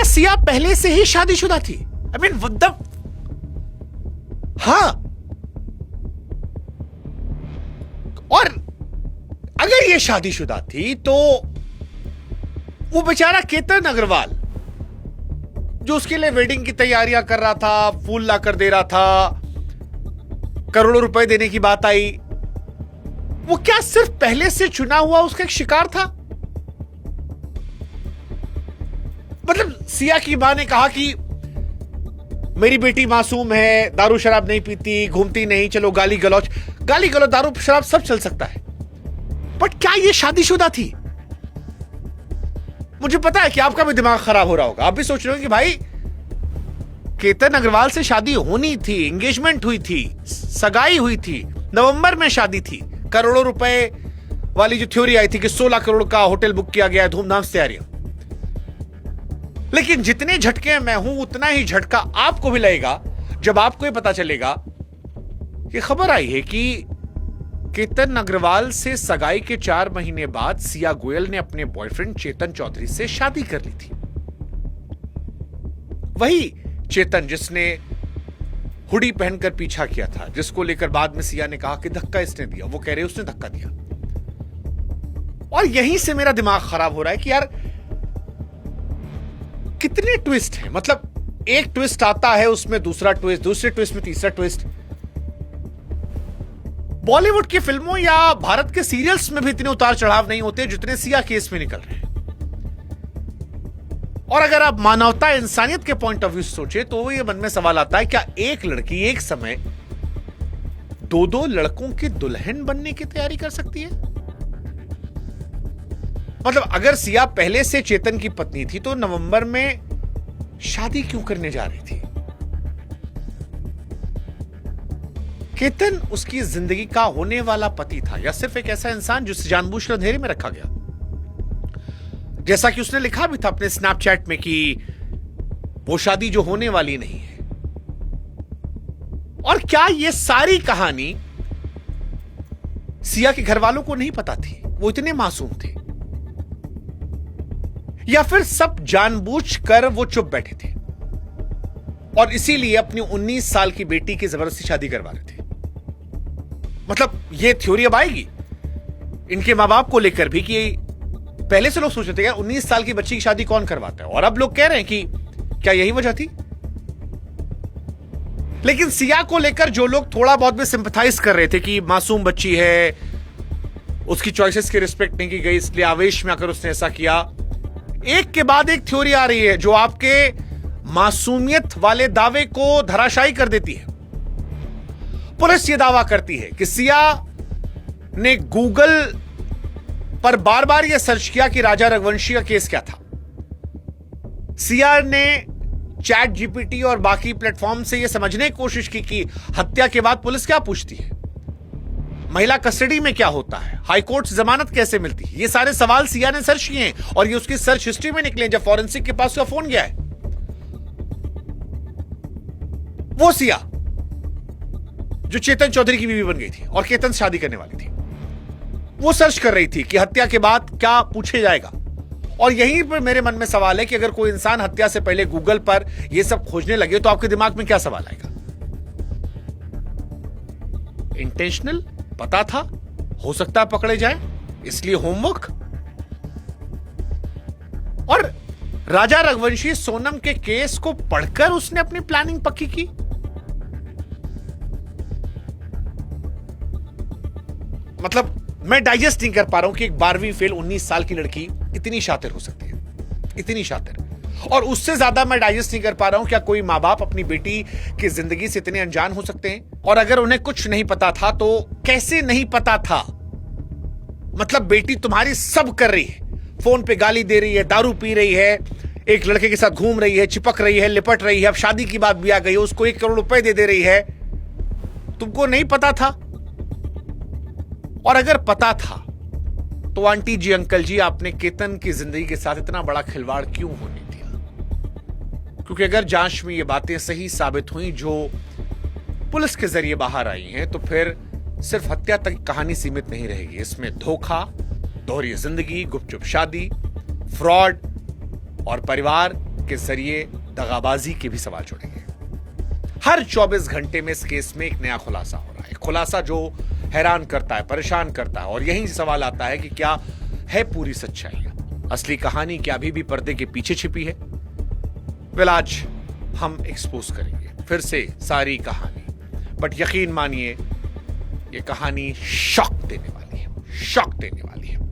सिया पहले से ही शादीशुदा थी? आई मीन हाँ, और अगर ये शादीशुदा थी तो वो बेचारा केतन अग्रवाल जो उसके लिए वेडिंग की तैयारियां कर रहा था, फूल लाकर दे रहा था, करोड़ों रुपए देने की बात आई, वो क्या सिर्फ पहले से चुना हुआ उसका एक शिकार था? मतलब सिया की मां ने कहा कि मेरी बेटी मासूम है, दारू शराब नहीं पीती, घूमती नहीं, चलो गाली गलौज, दारू शराब सब चल सकता है, बट क्या ये शादीशुदा थी? मुझे पता है कि आपका भी दिमाग खराब हो रहा होगा, आप भी सोच रहे हो कि भाई केतन अग्रवाल से शादी होनी थी, एंगेजमेंट हुई थी, सगाई हुई थी, नवंबर में शादी थी, करोड़ों रुपए वाली जो थ्योरी आई थी कि 16 करोड़ का होटल बुक किया गया है, धूमधाम से तैयारियां। लेकिन जितने झटके मैं हूं उतना ही झटका आपको भी लगेगा जब आपको ये पता चलेगा कि खबर आई है कि केतन अग्रवाल से सगाई के 4 महीने बाद सिया गोयल ने अपने बॉयफ्रेंड चेतन चौधरी से शादी कर ली थी। वही चेतन जिसने हुडी पहनकर पीछा किया था, जिसको लेकर बाद में सिया ने कहा कि धक्का इसने दिया, वो कह रहे उसने धक्का दिया। और यहीं से मेरा दिमाग खराब हो रहा है कि यार कितने ट्विस्ट हैं। मतलब एक ट्विस्ट आता है, उसमें दूसरा ट्विस्ट, दूसरे ट्विस्ट में तीसरा ट्विस्ट। बॉलीवुड की फिल्मों या भारत के सीरियल्स में भी इतने उतार चढ़ाव नहीं होते जितने सिया केस में निकल रहे हैं। और अगर आप मानवता, इंसानियत के पॉइंट ऑफ व्यू से सोचे तो ये मन में सवाल आता है, क्या एक लड़की एक समय 2-2 लड़कों की दुल्हन बनने की तैयारी कर सकती है? मतलब अगर सिया पहले से चेतन की पत्नी थी तो नवंबर में शादी क्यों करने जा रही थी? केतन उसकी जिंदगी का होने वाला पति था या सिर्फ एक ऐसा इंसान जिसे जानबूझकर अंधेरे में रखा गया? जैसा कि उसने लिखा भी था अपने स्नैपचैट में कि वो शादी जो होने वाली नहीं है। और क्या ये सारी कहानी सिया के घर वालों को नहीं पता थी? वो इतने मासूम थे, या फिर सब जानबूझकर वो चुप बैठे थे और इसीलिए अपनी 19 साल की बेटी की जबरदस्ती शादी करवा रहे थे? मतलब ये थ्योरी अब आएगी इनके मां बाप को लेकर भी कि पहले से लोग सोच रहे थे यार 19 साल की बच्ची की शादी कौन करवाता है, और अब लोग कह रहे हैं कि क्या यही वजह थी? लेकिन सिया को लेकर जो लोग थोड़ा बहुत भी सिंपैथाइज कर रहे थे कि मासूम बच्ची है, उसकी चॉइसेस की रिस्पेक्ट नहीं की गई, इसलिए आवेश में आकर उसने ऐसा किया, एक के बाद एक थ्योरी आ रही है जो आपके मासूमियत वाले दावे को धराशायी कर देती है। पुलिस यह दावा करती है कि सिया ने गूगल पर बार बार यह सर्च किया कि राजा रघुवंशी का केस क्या था। सिया ने चैट जीपीटी और बाकी प्लेटफॉर्म से यह समझने की कोशिश की कि हत्या के बाद पुलिस क्या पूछती है, महिला कस्टडी में क्या होता है, हाईकोर्ट से जमानत कैसे मिलती है। ये सारे सवाल सिया ने सर्च किए हैं और ये उसकी सर्च हिस्ट्री में निकले जब फॉरेंसिक के पास उसका फोन गया है। वो सिया जो चेतन चौधरी की बीवी बन गई थी और केतन से शादी करने वाली थी, वो सर्च कर रही थी कि हत्या के बाद क्या पूछे जाएगा। और यहीं पर मेरे मन में सवाल है कि अगर कोई इंसान हत्या से पहले गूगल पर यह सब खोजने लगे तो आपके दिमाग में क्या सवाल आएगा? इंटेंशनल? पता था, हो सकता है पकड़े जाए, इसलिए होमवर्क? और राजा रघुवंशी सोनम के केस को पढ़कर उसने अपनी प्लानिंग पक्की की? मतलब मैं डाइजेस्ट नहीं कर पा रहा हूं कि एक 12वीं फेल 19 साल की लड़की इतनी शातिर हो सकती है, इतनी शातिर। और उससे ज्यादा मैं डाइजेस्ट नहीं कर पा रहा हूं क्या कोई मां बाप अपनी बेटी की जिंदगी से इतने अनजान हो सकते हैं? और अगर उन्हें कुछ नहीं पता था तो कैसे नहीं पता था? मतलब बेटी तुम्हारी सब कर रही है, फोन पे गाली दे रही है, दारू पी रही है, एक लड़के के साथ घूम रही है, चिपक रही है, लिपट रही है, अब शादी की बात भी आ गई है, उसको 1 करोड़ रुपए दे रही है, तुमको नहीं पता था? और अगर पता था तो आंटी जी, अंकल जी, आपने केतन की जिंदगी के साथ इतना बड़ा खिलवाड़ क्यों होने दिया? क्योंकि अगर जांच में ये बातें सही साबित हुई जो पुलिस के जरिए बाहर आई हैं तो फिर सिर्फ हत्या तक कहानी सीमित नहीं रहेगी। इसमें धोखा, दोहरी जिंदगी, गुपचुप शादी, फ्रॉड और परिवार के जरिए दगाबाजी के भी सवाल जुड़ेंगे। हर 24 घंटे में इस केस में एक नया खुलासा हो रहा है, खुलासा जो हैरान करता है, परेशान करता है, और यही सवाल आता है कि क्या है पूरी सच्चाई, असली कहानी क्या अभी भी पर्दे के पीछे छिपी है। वेल, आज हम एक्सपोज करेंगे फिर से सारी कहानी, बट यकीन मानिए ये कहानी शॉक देने वाली है, शॉक देने वाली है।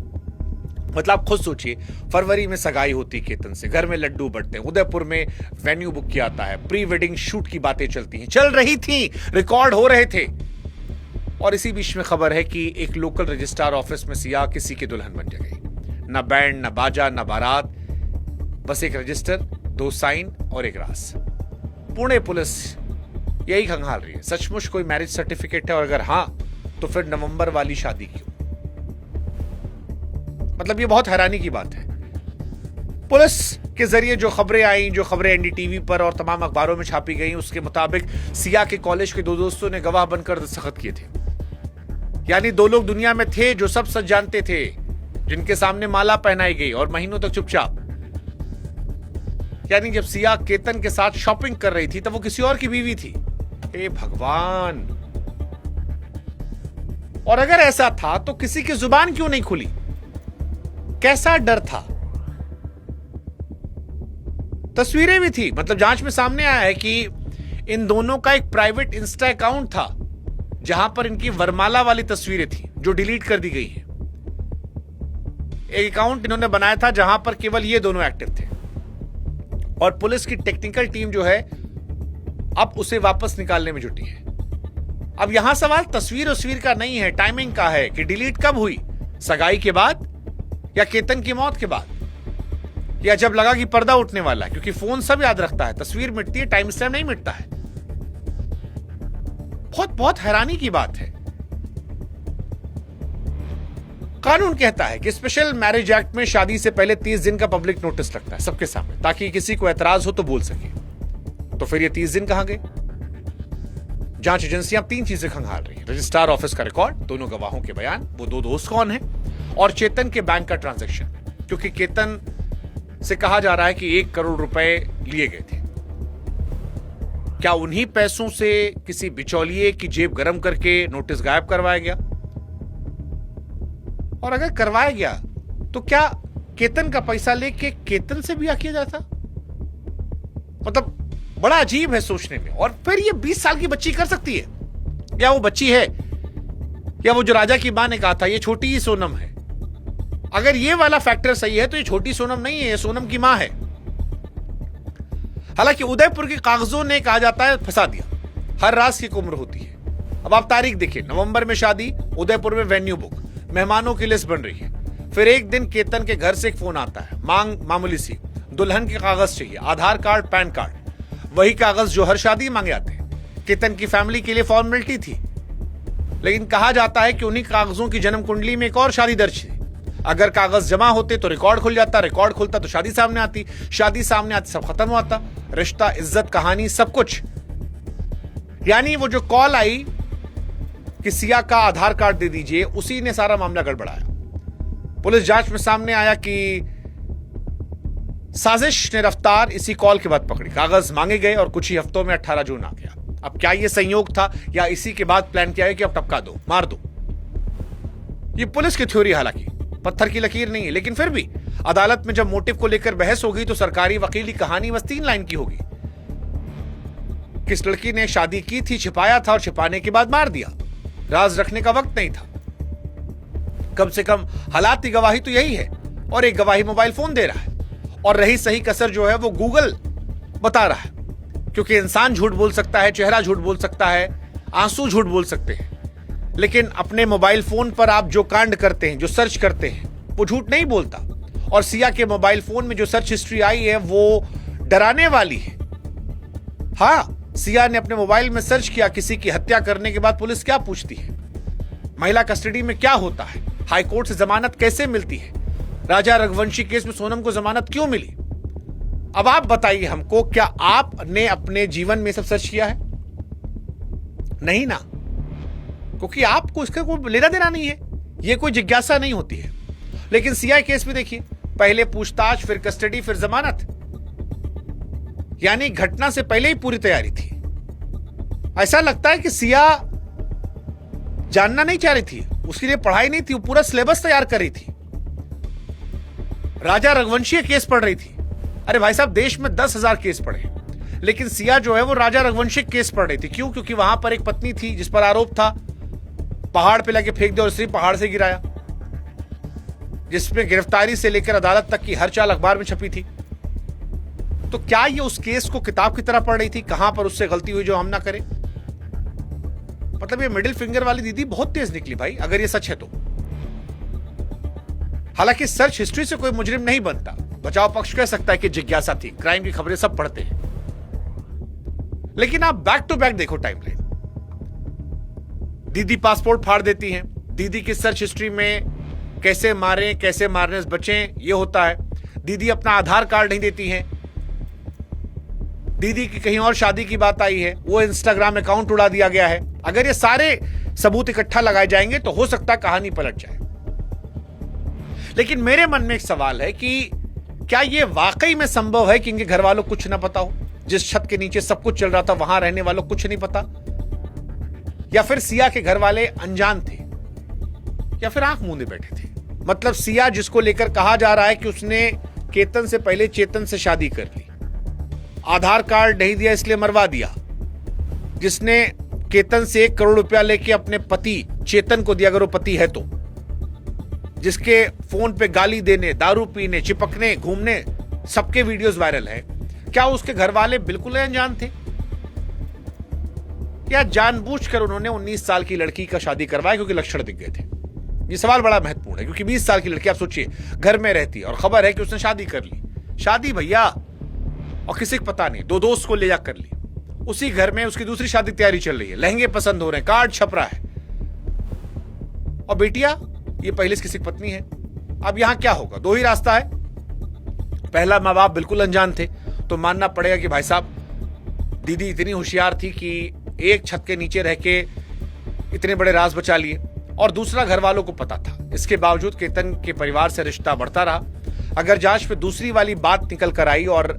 मतलब आप खुद सोचिए, फरवरी में सगाई होती केतन से, घर में लड्डू बढ़ते हैं, उदयपुर में वेन्यू बुक किया जाता है, प्री वेडिंग शूट की बातें चलती हैं, चल रही थी, रिकॉर्ड हो रहे थे, और इसी बीच में खबर है कि एक लोकल रजिस्ट्रार ऑफिस में सिया किसी की दुल्हन बन गई। न बैंड, न बाजा, न बारात, बस एक रजिस्टर, 2 साइन और एक रास। पुणे पुलिस यही खंगाल रही है, सचमुच कोई मैरिज सर्टिफिकेट है, और अगर हां तो फिर नवंबर वाली शादी क्यों? मतलब ये बहुत हैरानी की बात है। पुलिस के जरिए जो खबरें आई, जो खबरें एनडीटीवी पर और तमाम अखबारों में छापी गई, उसके मुताबिक सिया के कॉलेज के 2 दोस्तों ने गवाह बनकर दस्तखत किए थे। यानी 2 लोग दुनिया में थे जो सब सच जानते थे, जिनके सामने माला पहनाई गई और महीनों तक चुपचाप। यानी जब सिया केतन के साथ शॉपिंग कर रही थी तब वो किसी और की बीवी थी। हे भगवान! और अगर ऐसा था तो किसी की जुबान क्यों नहीं खुली? कैसा डर था? तस्वीरें भी थी, मतलब जांच में सामने आया है कि इन दोनों का एक प्राइवेट इंस्टा अकाउंट था जहां पर इनकी वरमाला वाली तस्वीरें थी जो डिलीट कर दी गई है। एक अकाउंट इन्होंने बनाया था जहां पर केवल ये दोनों एक्टिव थे, और पुलिस की टेक्निकल टीम जो है अब उसे वापस निकालने में जुटी है। अब यहां सवाल तस्वीर का नहीं है, टाइमिंग का है कि डिलीट कब हुई, सगाई के बाद या केतन की मौत के बाद, या जब लगा कि पर्दा उठने वाला है, क्योंकि फोन सब याद रखता है, तस्वीर मिटती है, टाइम स्टैम्प नहीं मिटता है। बहुत बहुत हैरानी की बात है। कानून कहता है कि स्पेशल मैरिज एक्ट में शादी से पहले 30 दिन का पब्लिक नोटिस लगता है सबके सामने, ताकि किसी को एतराज हो तो बोल सके। तो फिर ये 30 दिन कहां गए? जांच एजेंसियां 3 चीजें खंगाल रही हैं: रजिस्ट्रार ऑफिस का रिकॉर्ड, दोनों गवाहों के बयान, वो 2 दोस्त कौन हैं, और चेतन के बैंक का ट्रांजैक्शन, क्योंकि केतन से कहा जा रहा है कि 1 करोड़ रुपए लिए गए थे। क्या उन्हीं पैसों से किसी बिचौलिए की जेब गरम करके नोटिस गायब करवाया गया? और अगर करवाया गया तो क्या केतन का पैसा लेके केतन से ब्याह किया जाता? मतलब बड़ा अजीब है सोचने में। और फिर ये 20 साल की बच्ची कर सकती है? या वो बच्ची है, या वो जो राजा की मां ने कहा था ये छोटी ही सोनम है? अगर ये वाला फैक्टर सही है तो ये छोटी सोनम नहीं है, ये सोनम की मां है। हालांकि उदयपुर के कागजों ने कहा जाता है फंसा दिया, हर राज की एक उम्र होती है। अब आप तारीख देखिए, नवंबर में शादी, उदयपुर में वेन्यू बुक, मेहमानों की लिस्ट बन रही है। फिर एक दिन केतन के घर से एक फोन आता है, मांग मामूली सी, दुल्हन के कागज चाहिए, आधार कार्ड, पैन कार्ड, वही कागज जो हर शादी मांगे जाते हैं। केतन की फैमिली के लिए फॉर्मेलिटी थी, लेकिन कहा जाता है कि उन्हीं कागजों की जन्म कुंडली में एक और शादी दर्ज थी। अगर कागज जमा होते तो रिकॉर्ड खुल जाता, रिकॉर्ड खुलता तो शादी सामने आती, शादी सामने आती सब खत्म होता, रिश्ता, इज्जत, कहानी सब कुछ। यानी वो जो कॉल आई कि सिया का आधार कार्ड दे दीजिए, उसी ने सारा मामला गड़बड़ाया। पुलिस जांच में सामने आया कि साजिश ने रफ्तार इसी कॉल के बाद पकड़ी, कागज मांगे गए और कुछ ही हफ्तों में 18 जून आ गया। अब क्या ये संयोग था या इसी के बाद प्लान किया है कि अब टपका दो, मार दो? ये पुलिस की थ्योरी, हालांकि पत्थर की लकीर नहीं है, लेकिन फिर भी अदालत में जब मोटिव को लेकर बहस होगी तो सरकारी वकील की कहानी बस 3 लाइन की होगी। किस लड़की ने शादी की थी, छिपाया था और छिपाने के बाद मार दिया, राज रखने का वक्त नहीं था। कम से कम हालात की गवाही तो यही है, और एक गवाही मोबाइल फोन दे रहा है, और रही सही कसर जो है वो गूगल बता रहा है, क्योंकि इंसान झूठ बोल सकता है, चेहरा झूठ बोल सकता है, आंसू झूठ बोल सकते हैं, लेकिन अपने मोबाइल फोन पर आप जो कांड करते हैं, जो सर्च करते हैं, वो झूठ नहीं बोलता। और सिया के मोबाइल फोन में जो सर्च हिस्ट्री आई है वो डराने वाली है। हाँ, सिया ने अपने मोबाइल में सर्च किया किसी की हत्या करने के बाद पुलिस क्या पूछती है, महिला कस्टडी में क्या होता है, हाईकोर्ट से जमानत कैसे मिलती है, राजा रघुवंशी केस में सोनम को जमानत क्यों मिली। अब आप बताइए हमको, क्या आपने अपने जीवन में सब सर्च किया है? नहीं ना, क्योंकि आपको इसका कोई लेना देना नहीं है, ये कोई जिज्ञासा नहीं होती है। लेकिन सिया केस में देखिए, पहले पूछताछ, फिर कस्टडी, फिर जमानत। यानी घटना से पहले ही पूरी तैयारी थी। ऐसा लगता है कि सिया जानना नहीं चाह रही थी, उसके लिए पढ़ाई नहीं थी, वो पूरा सिलेबस तैयार कर रही थी। राजा रघुवंशी केस पढ़ रही थी। अरे भाई साहब, देश में 10,000 केस पढ़े, लेकिन सिया जो है वो राजा रघुवंशी केस पढ़ रही थी। क्यों? क्योंकि वहां पर एक पत्नी थी जिस पर आरोप था पहाड़ पे लेके फेंक दिया और स्त्री पहाड़ से गिराया, जिसमें गिरफ्तारी से लेकर अदालत तक की हर चाल अखबार में छपी थी। तो क्या ये उस केस को किताब की तरह पढ़ रही थी? कहां पर उससे गलती हुई जो हम ना करें? मतलब ये मिडिल फिंगर वाली दीदी बहुत तेज निकली भाई, अगर ये सच है तो। हालांकि सर्च हिस्ट्री से कोई मुजरिम नहीं बनता, बचाव पक्ष कह सकता है कि जिज्ञासा थी, क्राइम की खबरें सब पढ़ते हैं। लेकिन आप बैक टू बैक देखो टाइमलाइन। दीदी पासपोर्ट फाड़ देती हैं, दीदी की सर्च हिस्ट्री में कैसे मारें, कैसे मारने से बचें ये होता है। दीदी अपना आधार कार्ड नहीं देती हैं। दीदी की कहीं और शादी की बात आई है, वो इंस्टाग्राम अकाउंट उड़ा दिया गया है। अगर ये सारे सबूत इकट्ठा लगाए जाएंगे तो हो सकता है कहानी पलट जाए। लेकिन मेरे मन में एक सवाल है कि क्या यह वाकई में संभव है कि इनके घर वालों को कुछ ना पता हो? जिस छत के नीचे सब कुछ चल रहा था वहां रहने वालों को कुछ नहीं पता? या फिर सिया के घर वाले अनजान थे, या फिर आंख मूंदे बैठे थे? मतलब सिया, जिसको लेकर कहा जा रहा है कि उसने केतन से पहले चेतन से शादी कर ली, आधार कार्ड नहीं दिया इसलिए मरवा दिया, जिसने केतन से 1 करोड़ रुपया लेके अपने पति चेतन को दिया, अगर वो पति है तो, जिसके फोन पे गाली देने, दारू पीने, चिपकने, घूमने, सबके वीडियोस वायरल है। क्या उसके घर वाले बिल्कुल अनजान थे? या जानबूझकर उन्होंने 19 साल की लड़की का शादी करवाया क्योंकि लक्षण दिख गए थे? ये सवाल बड़ा महत्वपूर्ण है, क्योंकि 20 साल की लड़की, आप सोचिए, घर में रहती है और खबर है कि उसने शादी कर ली। शादी भैया, और किसी को पता नहीं, 2 दोस्त को ले जा कर ली। उसी घर में उसकी दूसरी शादी की तैयारी चल रही है, लहंगे पसंद हो रहे हैं, कार्ड छप रहा है। और बेटिया, ये पहले से किसी की पत्नी है। अब यहां क्या होगा? 2 ही रास्ता है। पहला, मां बाप बिल्कुल अनजान थे, तो मानना पड़ेगा कि भाई साहब दीदी इतनी होशियार थी कि एक छत के नीचे रह के इतने बड़े राज बचा लिए। और दूसरा, घर वालों को पता था, इसके बावजूद केतन के परिवार से रिश्ता बढ़ता रहा। अगर जांच में दूसरी वाली बात निकल कर आई और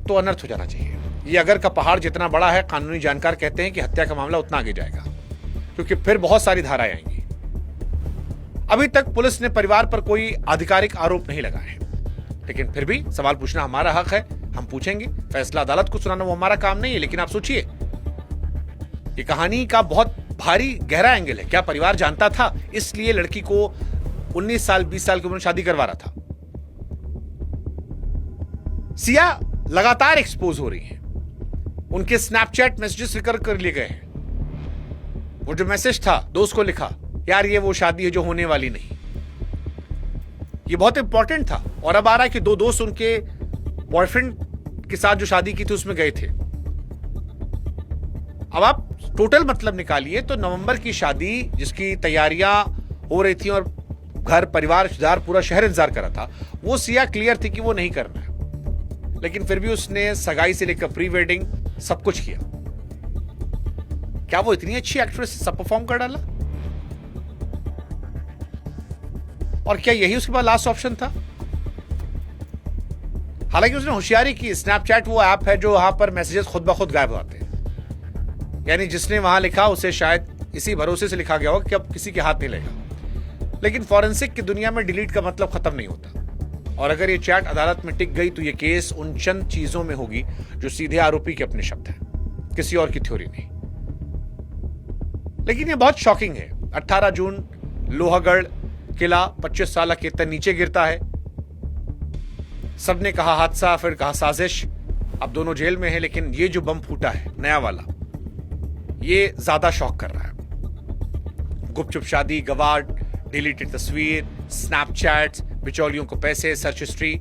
तो अनर्थ हो जाना चाहिए। ये अगर का पहाड़ जितना बड़ा है, कानूनी जानकार कहते हैं कि हत्या का मामला उतना आगे जाएगा, क्योंकि फिर बहुत सारी धाराएं आएंगी। अभी तक पुलिस ने परिवार पर कोई आधिकारिक आरोप नहीं लगाए हैं, लेकिन फिर भी सवाल पूछना हमारा हक है, हम पूछेंगे। फैसला अदालत को सुनाना वो हमारा काम नहीं है। लेकिन आप सोचिए, ये कहानी का बहुत भारी गहरा एंगल है। क्या परिवार जानता था, इसलिए लड़की को 19 साल 20 साल की उम्र में शादी करवा रहा था? सिया लगातार एक्सपोज हो रही है, उनके स्नैपचैट मैसेजेस रिकॉर्ड कर लिए गए हैं। वो जो मैसेज था, दोस्त को लिखा, यार ये वो शादी है जो होने वाली नहीं। ये बहुत इंपॉर्टेंट था। और अब आ रहा है कि 2 दोस्त उनके बॉयफ्रेंड के साथ जो शादी की थी उसमें गए थे। अब आप टोटल मतलब निकालिए तो नवंबर की शादी, जिसकी तैयारियां हो रही थी और घर परिवार रिश्तेदार पूरा शहर इंतजार कर रहा था, वो सिया क्लियर थी कि वो नहीं करना है। लेकिन फिर भी उसने सगाई से लेकर प्री वेडिंग सब कुछ किया। क्या वो इतनी अच्छी एक्ट्रेस सब परफॉर्म कर डाला? और क्या यही उसके पास लास्ट ऑप्शन था? हालांकि उसने होशियारी की। स्नैपचैट वो ऐप है जो वहां पर मैसेजेस खुद ब खुद गायब हो जाते हैं। यानी जिसने वहां लिखा उसे शायद इसी भरोसे से लिखा गया होगा कि अब किसी के हाथ नहीं लगेगा। लेकिन फॉरेंसिक की दुनिया में डिलीट का मतलब खत्म नहीं होता। और अगर ये चैट अदालत में टिक गई तो ये केस उन चंद चीजों में होगी जो सीधे आरोपी के अपने शब्द हैं, किसी और की थ्योरी नहीं। लेकिन ये बहुत शॉकिंग है। 18 जून लोहागढ़ किला, 25 साल केतन नीचे गिरता है। सबने कहा हादसा, फिर कहा साजिश। अब दोनों जेल में हैं, लेकिन ये जो बम फूटा है नया वाला, ये ज्यादा शॉक कर रहा है। गुपचुप शादी, गवाह, डिलीटेड तस्वीर, स्नैपचैट्स, बिचौलियों को पैसे, सर्च हिस्ट्री,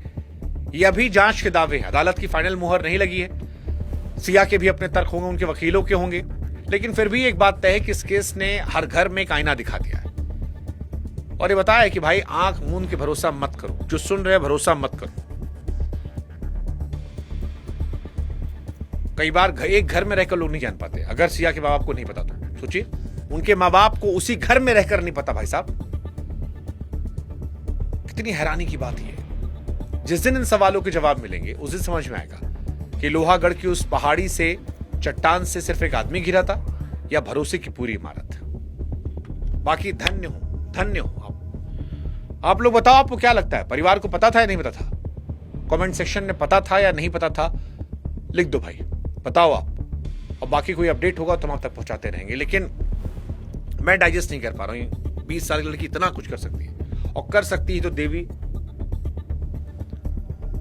ये अभी जांच के दावे हैं। अदालत की फाइनल मुहर नहीं लगी है। सिया के भी अपने तर्क होंगे, उनके वकीलों के होंगे। लेकिन फिर भी एक बात तय है कि इस केस ने हर घर में एक आईना दिखा दिया है और ये बताया कि भाई आंख मूंद के भरोसा मत करो, जो सुन रहे भरोसा मत करो। कई बार एक घर में रहकर लोग नहीं जान पाते। अगर सिया के मां बाप को नहीं पता तो सोचिए, उनके मां बाप को उसी घर में रहकर नहीं पता। भाई साहब, कितनी हैरानी की बात है। जिस दिन इन सवालों के जवाब मिलेंगे उस दिन समझ में आएगा कि लोहागढ़ की उस पहाड़ी से, चट्टान से सिर्फ एक आदमी गिरा था या भरोसे की पूरी इमारत? बाकी धन्य हो आप लोग बताओ, आपको क्या लगता है? परिवार को पता था या नहीं पता था? कमेंट सेक्शन में पता था या नहीं पता था, लिख दो भाई, बताओ आप। और बाकी कोई अपडेट होगा तो हम आप तक पहुंचाते रहेंगे, लेकिन मैं डाइजेस्ट नहीं कर पा रहा हूं। 20 साल की लड़की इतना कुछ कर सकती है, और कर सकती है तो देवी,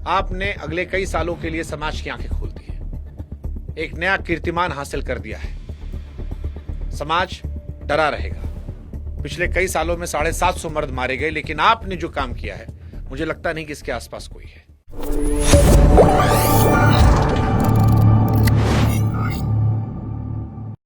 आपने अगले कई सालों के लिए समाज की आंखें खोल दी है, एक नया कीर्तिमान हासिल कर दिया है। समाज डरा रहेगा। पिछले कई सालों में 750 मर्द मारे गए, लेकिन आपने जो काम किया है, मुझे लगता नहीं कि इसके आसपास कोई है।